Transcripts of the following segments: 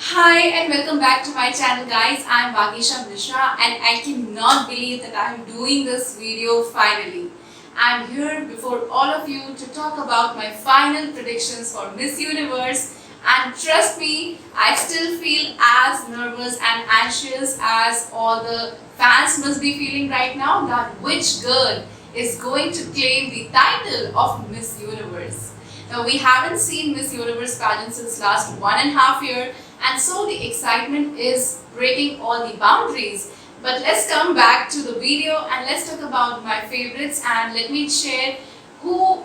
Hi and welcome back to my channel guys. I'm Vagisha Mishra and I cannot believe that I'm doing this video finally. I'm here before all of you to talk about my final predictions for Miss Universe, and trust me, I still feel as nervous and anxious as all the fans must be feeling right now that which girl is going to claim the title of Miss Universe. Now we haven't seen Miss Universe pageant since last 1.5 years, and so the excitement is breaking all the boundaries. But let's come back to the video and let's talk about my favorites, and let me share who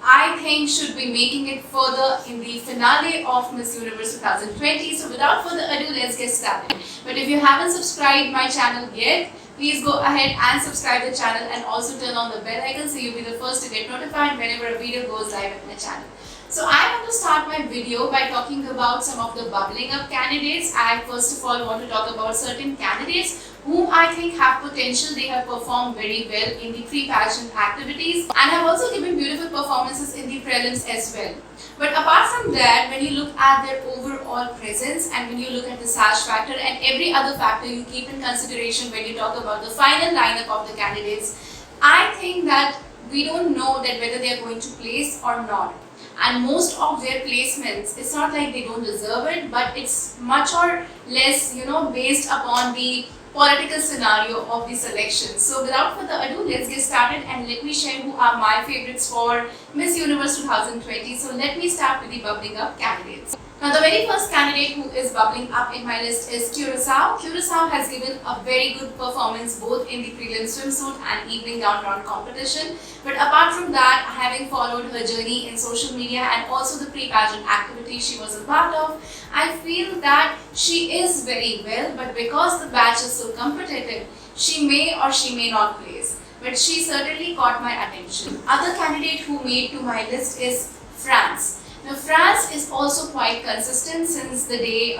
I think should be making it further in the finale of Miss Universe 2020. So without further ado, let's get started. But if you haven't subscribed my channel yet, please go ahead and subscribe the channel and also turn on the bell icon so you'll be the first to get notified whenever a video goes live at my channel. So I want to start my video by talking about some of the bubbling up candidates. I first of all want to talk about certain candidates whom I think have potential. They have performed very well in the pre-pageant activities and have also given beautiful performances in the prelims as well. But apart from that, when you look at their overall presence and when you look at the sash factor and every other factor you keep in consideration when you talk about the final lineup of the candidates, I think that we don't know that whether they are going to place or not. And most of their placements, it's not like they don't deserve it, but it's much or less, based upon the political scenario of the selection. So without further ado, let's get started and let me share who are my favorites for Miss Universe 2020. So let me start with the bubbling up candidates. Now the very first candidate who is bubbling up in my list is Curacao. Curacao has given a very good performance both in the prelim swimsuit and evening gown round competition. But apart from that, having followed her journey in social media and also the pre-pageant activity she was a part of, I feel that she is very well, but because the batch is so competitive, she may or she may not place. But she certainly caught my attention. Other candidate who made to my list is France. Now France is also quite consistent since the day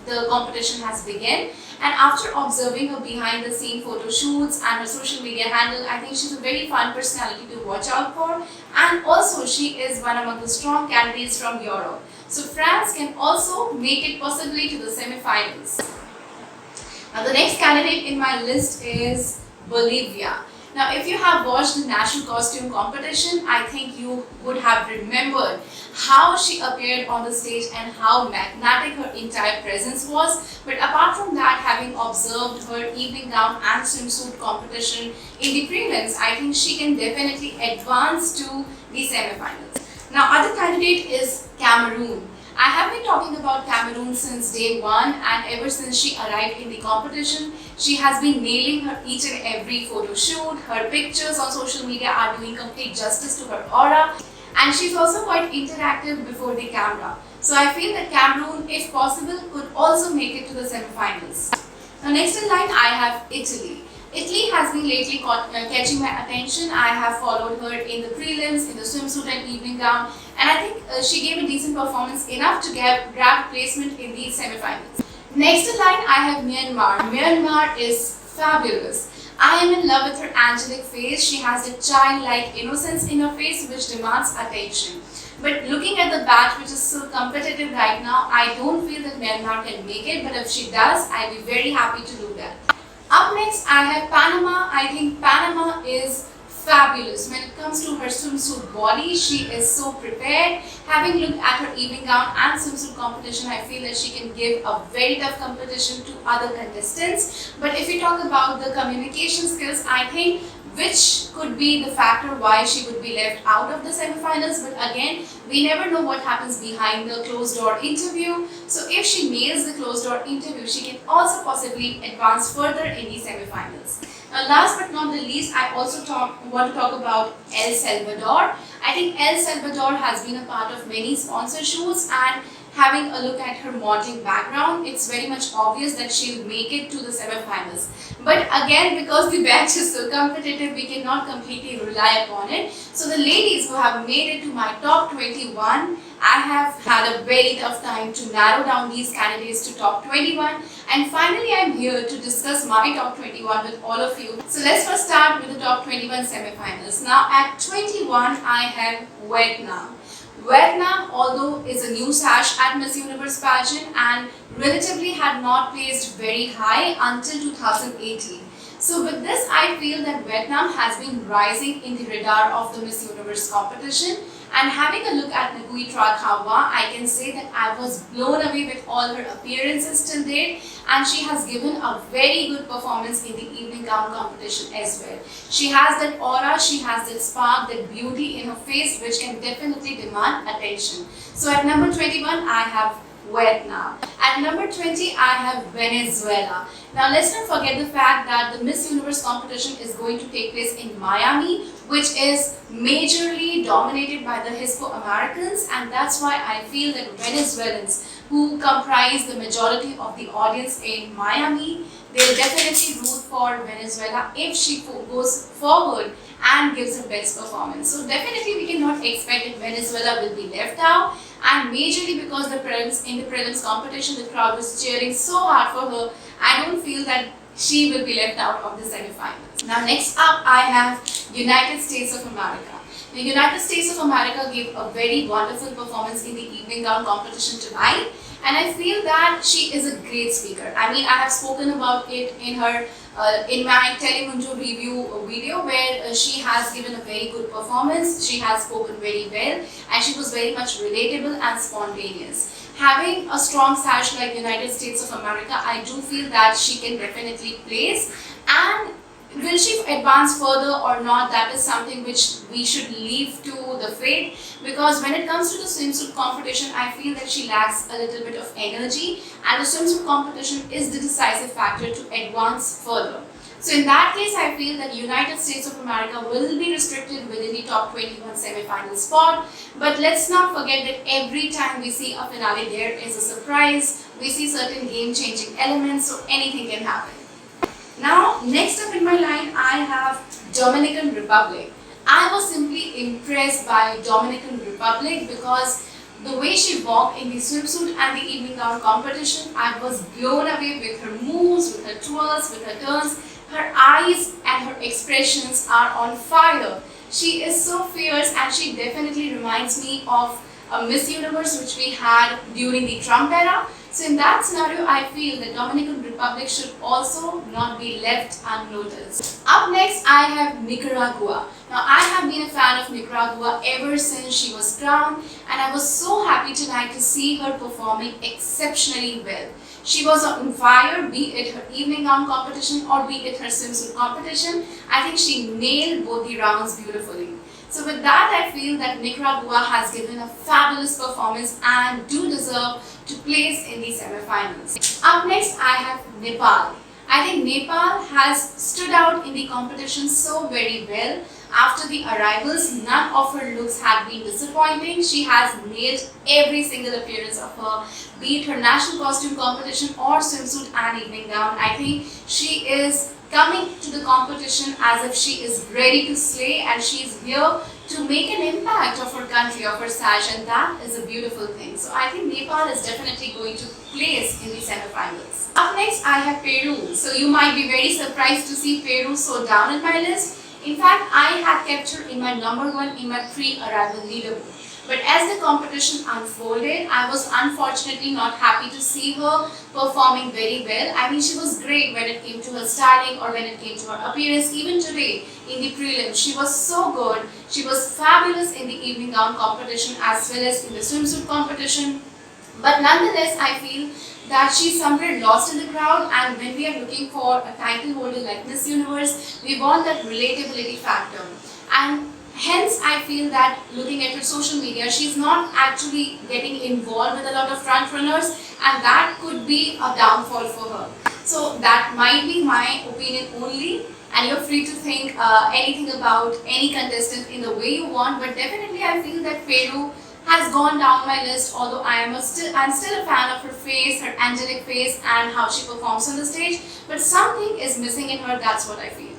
the competition has begun, and after observing her behind the scene photo shoots and her social media handle, I think she's a very fun personality to watch out for, and also she is one among the strong candidates from Europe. So France can also make it possibly to the semi-finals. Now the next candidate in my list is Bolivia. Now if you have watched the national costume competition, I think you would have remembered how she appeared on the stage and how magnetic her entire presence was. But apart from that, having observed her evening gown and swimsuit competition in the prelims, I think she can definitely advance to the semi-finals. Now other candidate is Cameroon. I have been talking about Cameroon since day one, and ever since she arrived in the competition, she has been nailing her each and every photo shoot. Her pictures on social media are doing complete justice to her aura, and she's also quite interactive before the camera. So I feel that Cameroon, if possible, could also make it to the semi-finals. Now next in line I have Italy. Italy has been lately catching my attention. I have followed her in the prelims, in the swimsuit and evening gown, and I think she gave a decent performance enough to grab placement in the semi-finals. Next in line I have Myanmar. Myanmar is fabulous. I am in love with her angelic face. She has a childlike innocence in her face which demands attention. But looking at the batch which is so competitive right now, I don't feel that Myanmar can make it, but if she does, I'll be very happy to do that. Up next, I have Panama. I think Panama is fabulous. When it comes to her swimsuit body, she is so prepared. Having looked at her evening gown and swimsuit competition, I feel that she can give a very tough competition to other contestants. But if you talk about the communication skills, I think which could be the factor why she would be left out of the semi-finals. But again, we never know what happens behind the closed door interview. So if she nails the closed door interview, she can also possibly advance further in the semi-finals. Now last but not the least, I also want to talk about El Salvador. I think El Salvador has been a part of many sponsor shoots, and having a look at her modeling background, it's very much obvious that she will make it to the semi-finals. But again, because the batch is so competitive, we cannot completely rely upon it. So the ladies who have made it to my top 21, I have had a very tough time to narrow down these candidates to top 21. And finally, I'm here to discuss my top 21 with all of you. So let's first start with the top 21 semi-finals. Now at 21, I have Vietnam. Vietnam, although is a new sash at Miss Universe pageant and relatively had not placed very high until 2018. So with this, I feel that Vietnam has been rising in the radar of the Miss Universe competition. And having a look at Nguyen Tra Khao Va, I can say that I was blown away with all her appearances till date, and she has given a very good performance in the evening gown competition as well. She has that aura, she has that spark, that beauty in her face which can definitely demand attention. So at number 21, I have Vietnam. At number 20, I have Venezuela. Now let's not forget the fact that the Miss Universe competition is going to take place in Miami, which is majorly dominated by the Hispo-Americans, and that's why I feel that Venezuelans who comprise the majority of the audience in Miami, they'll definitely root for Venezuela if she goes forward and gives her best performance. So definitely we cannot expect that Venezuela will be left out, and majorly because in the prelims competition the crowd was cheering so hard for her, I don't feel that she will be left out of the semi-finals. Now next up I have United States of America. The United States of America gave a very wonderful performance in the evening gown competition tonight, and I feel that she is a great speaker. I mean, I have spoken about it in her in my Telemundo review video where she has given a very good performance. She has spoken very well and she was very much relatable and spontaneous. Having a strong sash like United States of America, I do feel that she can definitely place, and will she advance further or not, that is something which we should leave to the fate, because when it comes to the swimsuit competition, I feel that she lacks a little bit of energy, and the swimsuit competition is the decisive factor to advance further. So in that case, I feel that United States of America will be restricted within the top 21 semi-final spot. But let's not forget that every time we see a finale, there is a surprise. We see certain game-changing elements, so anything can happen. Now, next up in my line, I have Dominican Republic. I was simply impressed by Dominican Republic because the way she walked in the swimsuit and the evening gown competition, I was blown away with her moves, with her twirls, with her turns. Her eyes and her expressions are on fire. She is so fierce, and she definitely reminds me of a Miss Universe which we had during the Trump era. So in that scenario, I feel the Dominican Republic should also not be left unnoticed. Up next, I have Nicaragua. Now, I have been a fan of Nicaragua ever since she was crowned, and I was so happy tonight to see her performing exceptionally well. She was on fire, be it her evening gown competition or be it her swimsuit competition. I think she nailed both the rounds beautifully. So with that, I feel that Nicaragua has given a fabulous performance and do deserve to place in the semi-finals. Up next, I have Nepal. I think Nepal has stood out in the competition so very well. After the arrivals, none of her looks have been disappointing. She has nailed every single appearance of her, be it her national costume competition or swimsuit and evening gown. I think she is coming to the competition as if she is ready to slay, and she is here to make an impact of her country, of her sash, and that is a beautiful thing. So I think Nepal is definitely going to place in the semi-finals. Up next, I have Peru. So you might be very surprised to see Peru so down in my list. In fact, I had kept her in my number 1 in my pre-arrival leaderboard. But as the competition unfolded, I was unfortunately not happy to see her performing very well. I mean, she was great when it came to her styling or when it came to her appearance. Even today in the prelims, she was so good. She was fabulous in the evening gown competition as well as in the swimsuit competition. But nonetheless, I feel that she's somewhere lost in the crowd, and when we are looking for a title holder like Miss Universe, we want that relatability factor. And hence, I feel that looking at her social media, she's not actually getting involved with a lot of front runners, and that could be a downfall for her. So that might be my opinion only, and you're free to think anything about any contestant in the way you want, but definitely I feel that Peru has gone down my list, although I'm still a fan of her face, her angelic face, and how she performs on the stage, but something is missing in her, that's what I feel.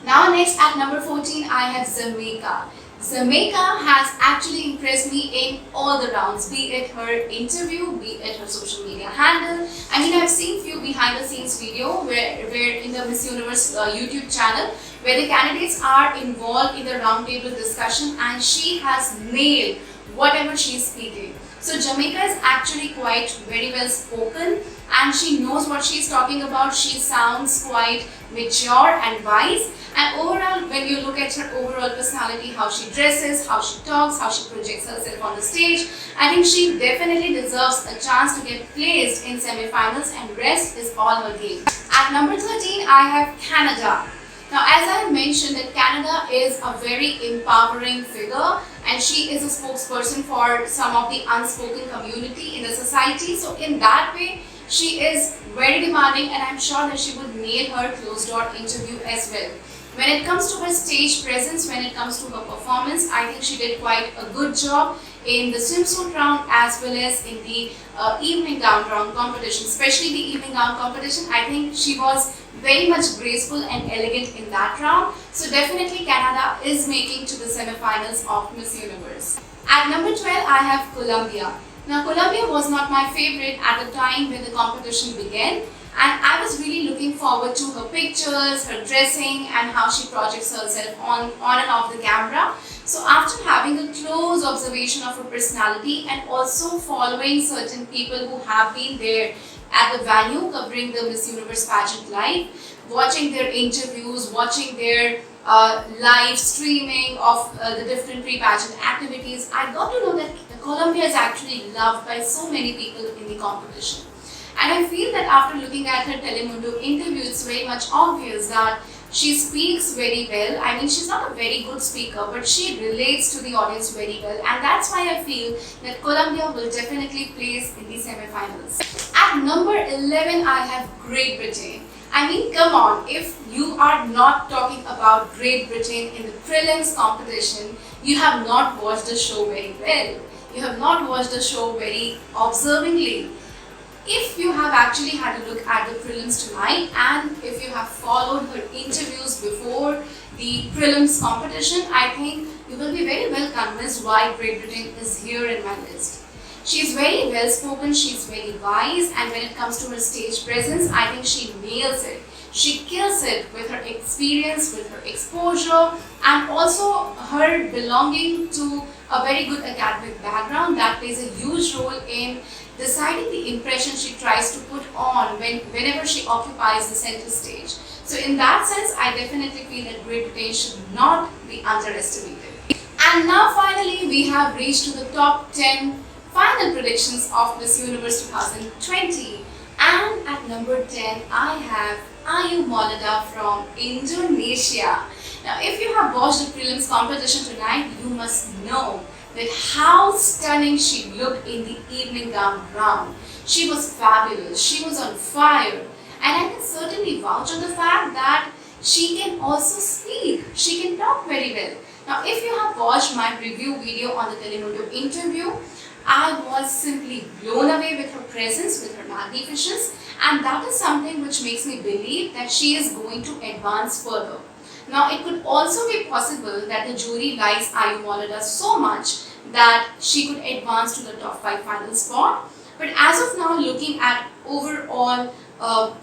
Now next at number 14, I have Jamaica. Jamaica has actually impressed me in all the rounds, be it her interview, be it her social media handle. I mean, I've seen few behind the scenes video where in the Miss Universe YouTube channel, where the candidates are involved in the roundtable discussion, and she has nailed whatever she is speaking. So Jamaica is actually quite very well spoken, and she knows what she is talking about. She sounds quite mature and wise. And overall, when you look at her overall personality, how she dresses, how she talks, how she projects herself on the stage, I think she definitely deserves a chance to get placed in semi-finals, and rest is all her game. At number 13, I have Canada. Now, as I mentioned, that Canada is a very empowering figure, and she is a spokesperson for some of the unspoken community in the society. So in that way, she is very demanding, and I'm sure that she would nail her closed door interview as well. When it comes to her stage presence, when it comes to her performance, I think she did quite a good job in the swimsuit round as well as in the evening gown round competition, especially the evening gown competition. I think she was very much graceful and elegant in that round. So definitely Canada is making to the semi-finals of Miss Universe. At number 12, I have Colombia. Now Colombia was not my favorite at the time when the competition began, and I was really looking forward to her pictures, her dressing, and how she projects herself on and off the camera. So after having a close observation of her personality and also following certain people who have been there at the venue covering the Miss Universe pageant live, watching their interviews, watching their live streaming of the different pre-pageant activities, I got to know that Colombia is actually loved by so many people in the competition. And I feel that after looking at her Telemundo interview, it's very much obvious that she speaks very well. I mean, she's not a very good speaker, but she relates to the audience very well. And that's why I feel that Colombia will definitely place in the semi-finals. At number 11, I have Great Britain. I mean, come on, if you are not talking about Great Britain in the prelims competition, you have not watched the show very well. You have not watched the show very observingly. If you have actually had a look at the prelims tonight, and if you have followed her interviews before the prelims competition, I think you will be very well convinced why Great Britain is here in my list. She is very well spoken, she is very wise, and when it comes to her stage presence, I think she nails it. She kills it with her experience, with her exposure, and also her belonging to a very good academic background that plays a huge role in deciding the impression she tries to put on whenever she occupies the center stage. So in that sense, I definitely feel that Great Britain should not be underestimated. And now finally, we have reached to the top 10 final predictions of Miss Universe 2020. And at number 10, I have Ayu Maulada from Indonesia. Now, if you have watched the prelims competition tonight, you must know that how stunning she looked in the evening gown round. She was fabulous, she was on fire, and I can certainly vouch on the fact that she can also speak, she can talk very well. Now, if you have watched my review video on the Telemundo interview, I was simply blown away with her presence, with her magnificence, and that is something which makes me believe that she is going to advance further. Now, it could also be possible that the jury likes Ayu Maulada so much that she could advance to the top 5 final spot. But as of now, looking at overall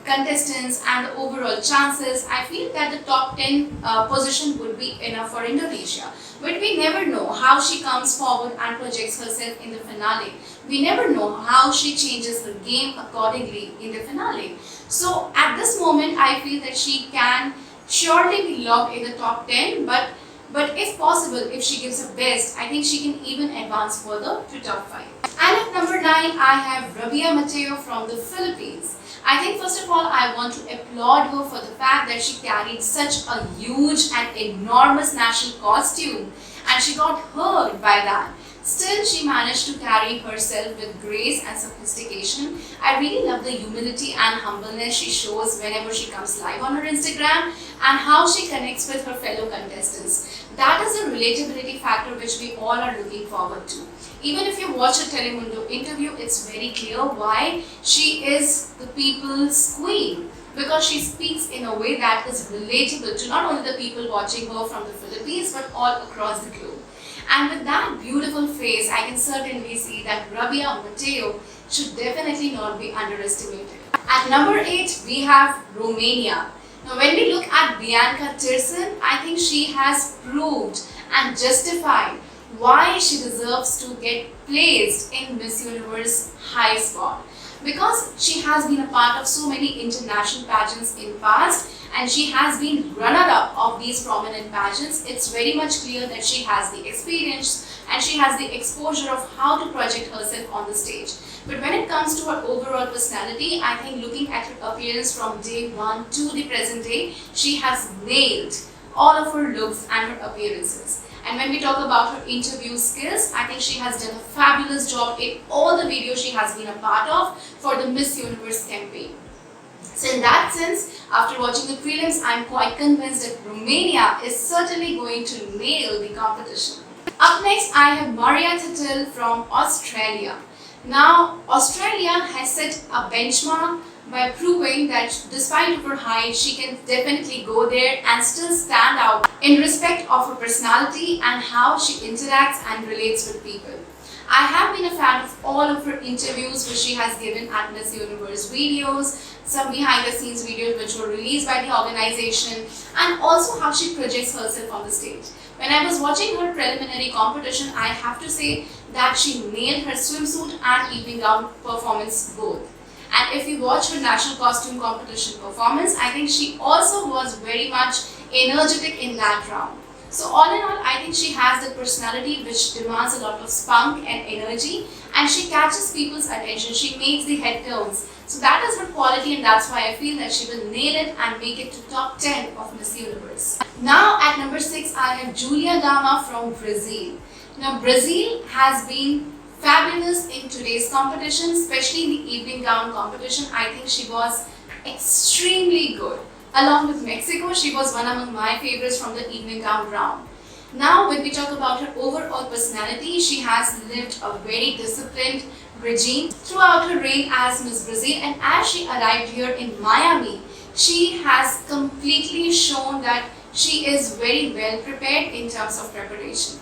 contestants and the overall chances, I feel that the top 10 position would be enough for Indonesia. But we never know how she comes forward and projects herself in the finale. We never know how she changes her game accordingly in the finale. So at this moment, I feel that she can surely be locked in the top 10, but if possible, if she gives her best, I think she can even advance further to top 5. And at number 9, I have Rabia Mateo from the Philippines. I think first of all, I want to applaud her for the fact that she carried such a huge and enormous national costume, and she got hurt by that. Still, she managed to carry herself with grace and sophistication. I really love the humility and humbleness she shows whenever she comes live on her Instagram, and how she connects with her fellow contestants. That is a relatability factor which we all are looking forward to. Even if you watch a Telemundo interview, it's very clear why she is the people's queen. Because she speaks in a way that is relatable to not only the people watching her from the Philippines, but all across the globe. And with that beautiful face, I can certainly see that Rabia Mateo should definitely not be underestimated. At number 8, we have Romania. Now, when we look at Bianca Tirson, I think she has proved and justified why she deserves to get placed in Miss Universe high spot. Because she has been a part of so many international pageants in past and she has been runner-up of these prominent pageants, it's very much clear that she has the experience and she has the exposure of how to project herself on the stage. But when it comes to her overall personality, I think looking at her appearance from day one to the present day, she has nailed all of her looks and her appearances. And when we talk about her interview skills, I think she has done a fabulous job in all the videos she has been a part of for the Miss Universe campaign. So in that sense, after watching the prelims, I am quite convinced that Romania is certainly going to nail the competition. Up next, I have Maria Tittel from Australia. Now, Australia has set a benchmark by proving that despite of her height, she can definitely go there and still stand out in respect of her personality and how she interacts and relates with people. I have been a fan of all of her interviews which she has given at Miss Universe videos, some behind the scenes videos which were released by the organization, and also how she projects herself on the stage. When I was watching her preliminary competition, I have to say that she nailed her swimsuit and evening gown performance both. And if you watch her national costume competition performance, I think she also was very much energetic in that round. So all in all, I think she has the personality which demands a lot of spunk and energy, and she catches people's attention. She makes the head turns. So that is her quality, and that's why I feel that she will nail it and make it to top 10 of Miss Universe. Now at number 6, I have Julia Gama from Brazil. Now Brazil has been fabulous in today's competition, especially in the evening gown competition. I think she was extremely good. Along with Mexico, she was one among my favorites from the evening gown round. Now, when we talk about her overall personality, she has lived a very disciplined regime throughout her reign as Miss Brazil, and as she arrived here in Miami, she has completely shown that she is very well prepared in terms of preparation.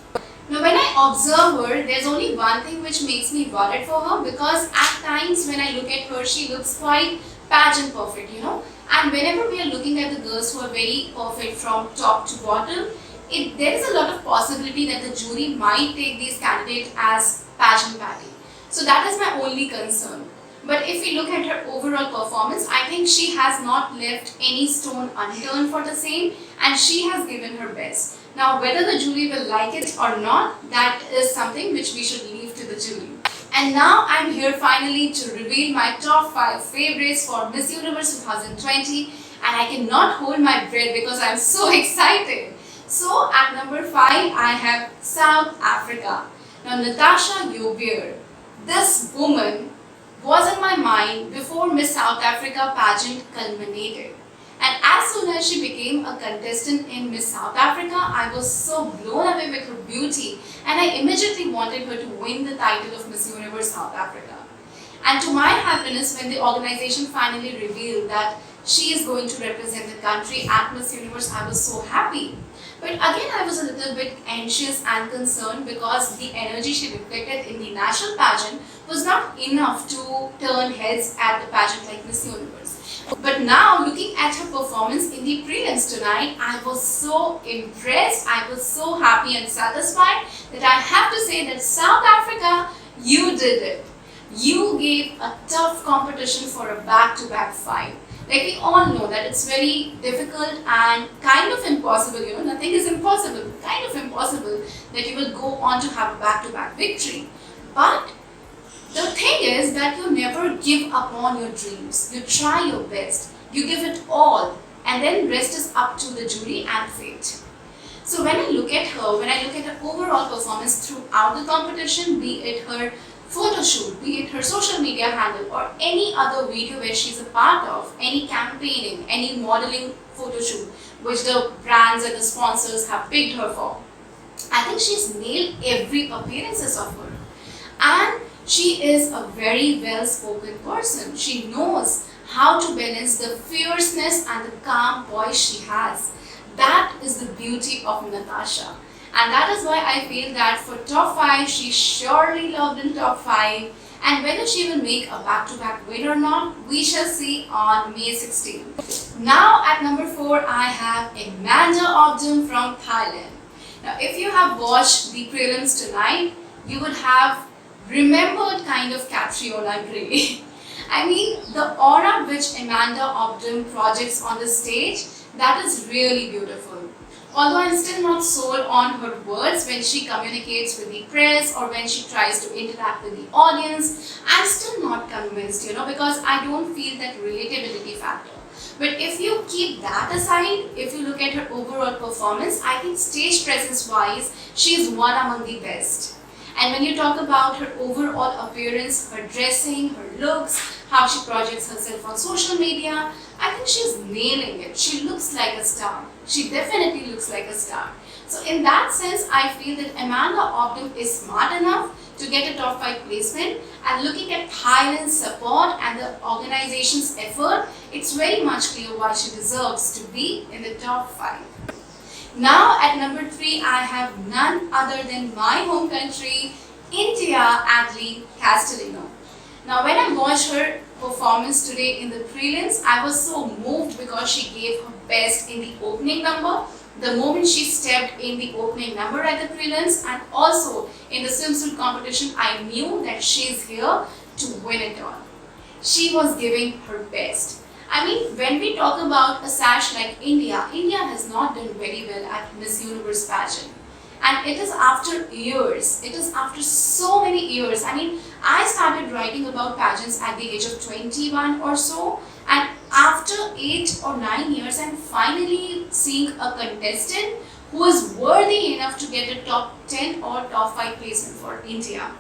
Now, when I observe her, there's only one thing which makes me worried for her, because at times when I look at her, she looks quite pageant perfect, And whenever we are looking at the girls who are very perfect from top to bottom, there is a lot of possibility that the jury might take these candidates as pageant patty. So that is my only concern. But if we look at her overall performance, I think she has not left any stone unturned for the same, and she has given her best. Now, whether the jury will like it or not, that is something which we should leave to the jury. And now I'm here finally to reveal my top 5 favorites for Miss Universe 2020, and I cannot hold my breath because I'm so excited. So at number 5, I have South Africa. Now Natasha Joubert, this woman was in my mind before Miss South Africa pageant culminated. And as soon as she became a contestant in Miss South Africa, I was so blown away with her beauty, and I immediately wanted her to win the title of Miss Universe South Africa. And to my happiness, when the organization finally revealed that she is going to represent the country at Miss Universe, I was so happy. But again, I was a little bit anxious and concerned because the energy she reflected in the national pageant was not enough to turn heads at the pageant like Miss Universe. But now, looking at her performance in the prelims tonight, I was so impressed, I was so happy and satisfied that I have to say that South Africa, you did it. You gave a tough competition for a back-to-back fight. Like we all know that it's very difficult and kind of impossible, nothing is impossible, kind of impossible that you will go on to have a back-to-back victory. But the thing is that you never give up on your dreams. You try your best, you give it all, and then rest is up to the jury and fate. So when I look at her, when I look at her overall performance throughout the competition, be it her photo shoot, be it her social media handle or any other video where she's a part of, any campaigning, any modeling photo shoot which the brands and the sponsors have picked her for, I think she's nailed every appearances of her. And she is a very well-spoken person. She knows how to balance the fierceness and the calm voice she has. That is the beauty of Natasha. And that is why I feel that for top 5, she surely loved in top 5. And whether she will make a back-to-back win or not, we shall see on May 16. Now at number 4, I have Amanda Obdam from Thailand. Now, if you have watched the prelims tonight, you would have remembered kind of Catriona Gray. I mean, the aura which Amanda Obdam projects on the stage, that is really beautiful. Although I'm still not sold on her words when she communicates with the press or when she tries to interact with the audience, I'm still not convinced, because I don't feel that relatability factor. But if you keep that aside, if you look at her overall performance, I think stage presence wise, she is one among the best. And when you talk about her overall appearance, her dressing, her looks, how she projects herself on social media, I think she's nailing it. She looks like a star. She definitely looks like a star. So in that sense, I feel that Amanda Obdam is smart enough to get a top 5 placement, and looking at Thailand's support and the organization's effort, it's very much clear why she deserves to be in the top 5. Now at number 3, I have none other than my home country, India, Adeline Castellino. Now when I watched her performance today in the prelims, I was so moved because she gave her best in the opening number, the moment she stepped in the opening number at the prelims, and also in the swimsuit competition, I knew that she is here to win it all. She was giving her best. I mean, when we talk about a sash like India, India has not done very well at Miss Universe pageant. And it is after years, it is after so many years. I mean, I started writing about pageants at the age of 21 or so, and after 8 or 9 years, I'm finally seeing a contestant who is worthy enough to get a top 10 or top 5 placement for India.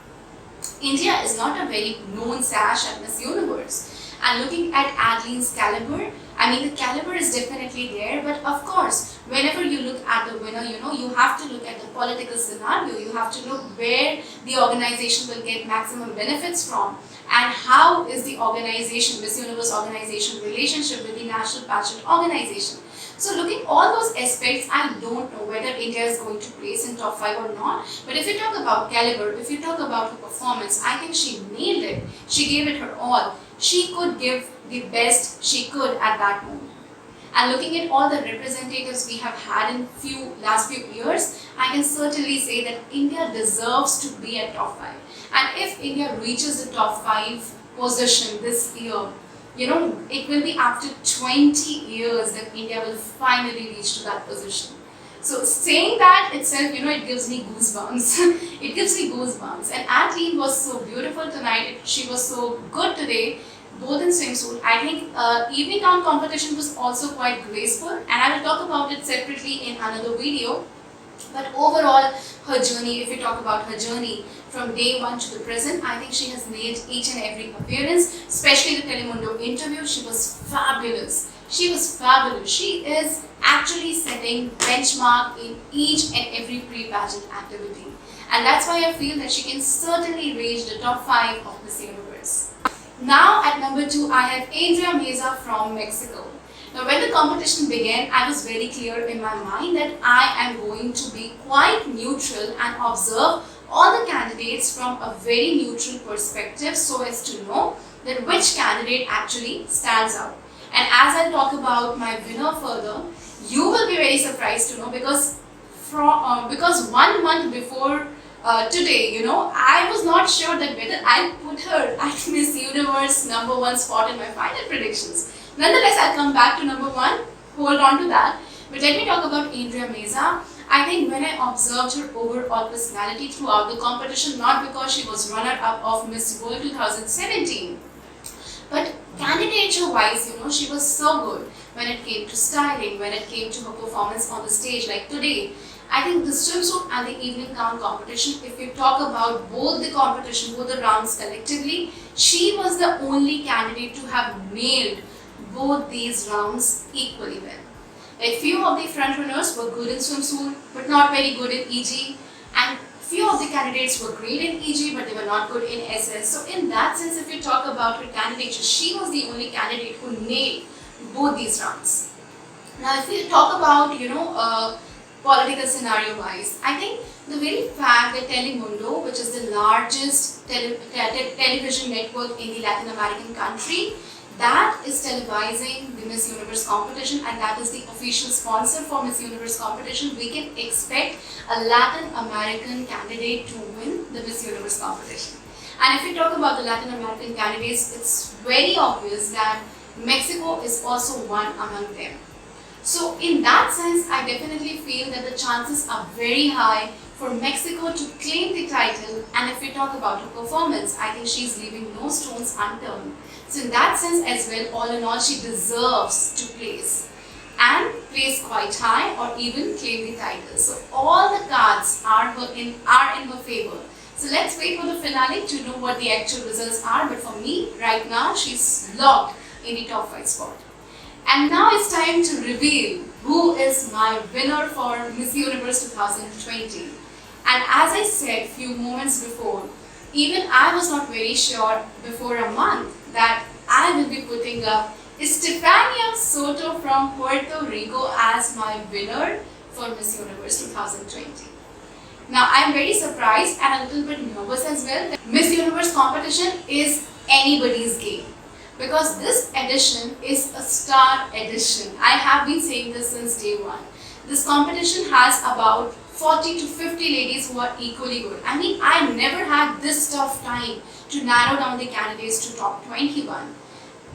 India is not a very known sash at Miss Universe. And looking at Adeline's caliber, I mean, the caliber is definitely there, but of course, whenever you look at the winner, you have to look at the political scenario. You have to look where the organization will get maximum benefits from, and how is the organization, Miss Universe organization, relationship with the National Pageant Organization. So looking all those aspects, I don't know whether India is going to place in top 5 or not. But if you talk about caliber, if you talk about her performance, I think she nailed it. She gave it her all. She could give the best she could at that moment. And looking at all the representatives we have had in last few years, I can certainly say that India deserves to be at top 5. And if India reaches the top 5 position this year, it will be after 20 years that India will finally reach to that position. So saying that itself, it gives me goosebumps. It gives me goosebumps. And Adeline was so beautiful tonight. She was so good today, both in swimsuit. I think evening gown competition was also quite graceful, and I will talk about it separately in another video. But overall, her journey, if we talk about her journey from day 1 to the present, I think she has nailed each and every appearance, especially the Telemundo interview. She was fabulous. She was fabulous. She is actually setting benchmark in each and every pre-pageant activity. And that's why I feel that she can certainly reach the top 5 of Miss Universe. Now at number 2, I have Andrea Meza from Mexico. Now when the competition began, I was very clear in my mind that I am going to be quite neutral and observe all the candidates from a very neutral perspective so as to know that which candidate actually stands out. And as I talk about my winner further, you will be very surprised to know because 1 month before today, I was not sure that whether I'll put her at Miss Universe number 1 spot in my final predictions. Nonetheless, I'll come back to number 1, hold on to that. But let me talk about Andrea Meza. I think when I observed her overall personality throughout the competition, not because she was runner-up of Miss World 2017, but candidature-wise, she was so good when it came to styling, when it came to her performance on the stage like today. I think the swimsuit and the evening gown competition, if you talk about both the competition, both the rounds collectively, she was the only candidate to have nailed both these rounds equally well. Like few of the front runners were good in swimsuit but not very good in EG, and few of the candidates were great in EG but they were not good in SS. So in that sense, if you talk about her candidature, she was the only candidate who nailed both these rounds. Now if you talk about political scenario wise, I think the very fact that Telemundo, which is the largest television network in the Latin American country, that is television televising the Miss Universe competition, and that is the official sponsor for Miss Universe competition, we can expect a Latin American candidate to win the Miss Universe competition. And if we talk about the Latin American candidates, it's very obvious that Mexico is also one among them. So in that sense, I definitely feel that the chances are very high for Mexico to claim the title. And if we talk about her performance, I think she's leaving no stones unturned. So in that sense as well, all in all, she deserves to place and place quite high or even claim the title. So all the cards are in her favor. So let's wait for the finale to know what the actual results are. But for me, right now, she's locked in the top 5 spot. And now it's time to reveal who is my winner for Miss Universe 2020. And as I said a few moments before, even I was not very sure before a month that I will be putting up Estefania Soto from Puerto Rico as my winner for Miss Universe 2020. Now I'm very surprised and a little bit nervous as well that Miss Universe competition is anybody's game, because this edition is a star edition. I have been saying this since day one. This competition has about 40 to 50 ladies who are equally good. I mean, I never had this tough time to narrow down the candidates to top 21.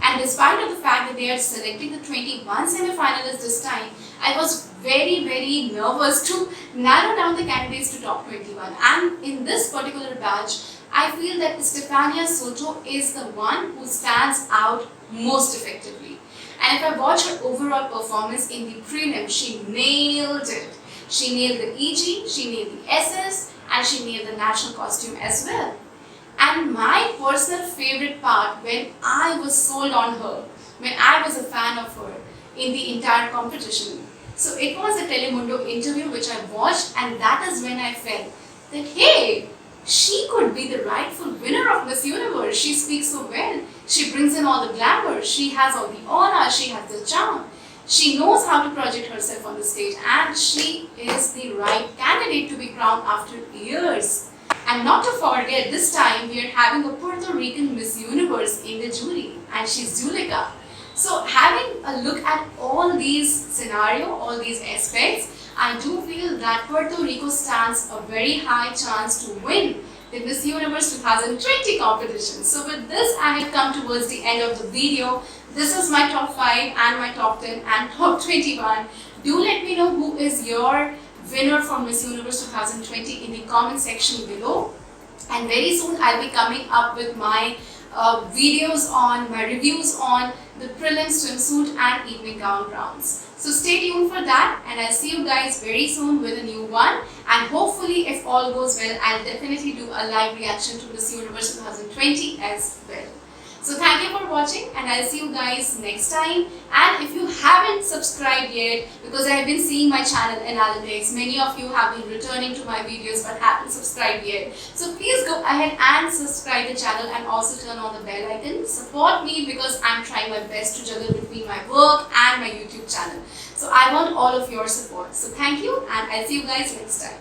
And despite of the fact that they are selecting the 21 semi-finalists this time, I was very, very nervous to narrow down the candidates to top 21. And in this particular batch, I feel that Estefania Soto is the one who stands out most effectively. And if I watch her overall performance in the prelim, she nailed it. She nailed the EG, she nailed the SS, and she nailed the national costume as well. And my personal favorite part, when I was sold on her, when I was a fan of her in the entire competition, so it was a Telemundo interview which I watched, and that is when I felt that, hey, she could be the rightful winner of Miss Universe. She speaks so well. She brings in all the glamour. She has all the aura. She has the charm. She knows how to project herself on the stage, and she is the right candidate to be crowned after years. And not to forget, this time we are having a Puerto Rican Miss Universe in the jury, and she's Julika. So having a look at all these scenarios, all these aspects, I do feel that Puerto Rico stands a very high chance to win the Miss Universe 2020 competition. So with this, I have come towards the end of the video. This is my top 5 and my top 10 and top 21. Do let me know who is your winner for Miss Universe 2020 in the comment section below. And very soon I'll be coming up with my videos on, my reviews on the prelim swimsuit and evening gown rounds. So stay tuned for that, and I'll see you guys very soon with a new one. And hopefully, if all goes well, I'll definitely do a live reaction to Miss Universe 2020 as well. So thank you for watching, and I'll see you guys next time. And if you haven't subscribed yet, because I've been seeing my channel analytics, many of you have been returning to my videos but haven't subscribed yet. So please go ahead and subscribe the channel and also turn on the bell icon. Support me, because I'm trying my best to juggle between my work and my YouTube channel. So I want all of your support. So thank you, and I'll see you guys next time.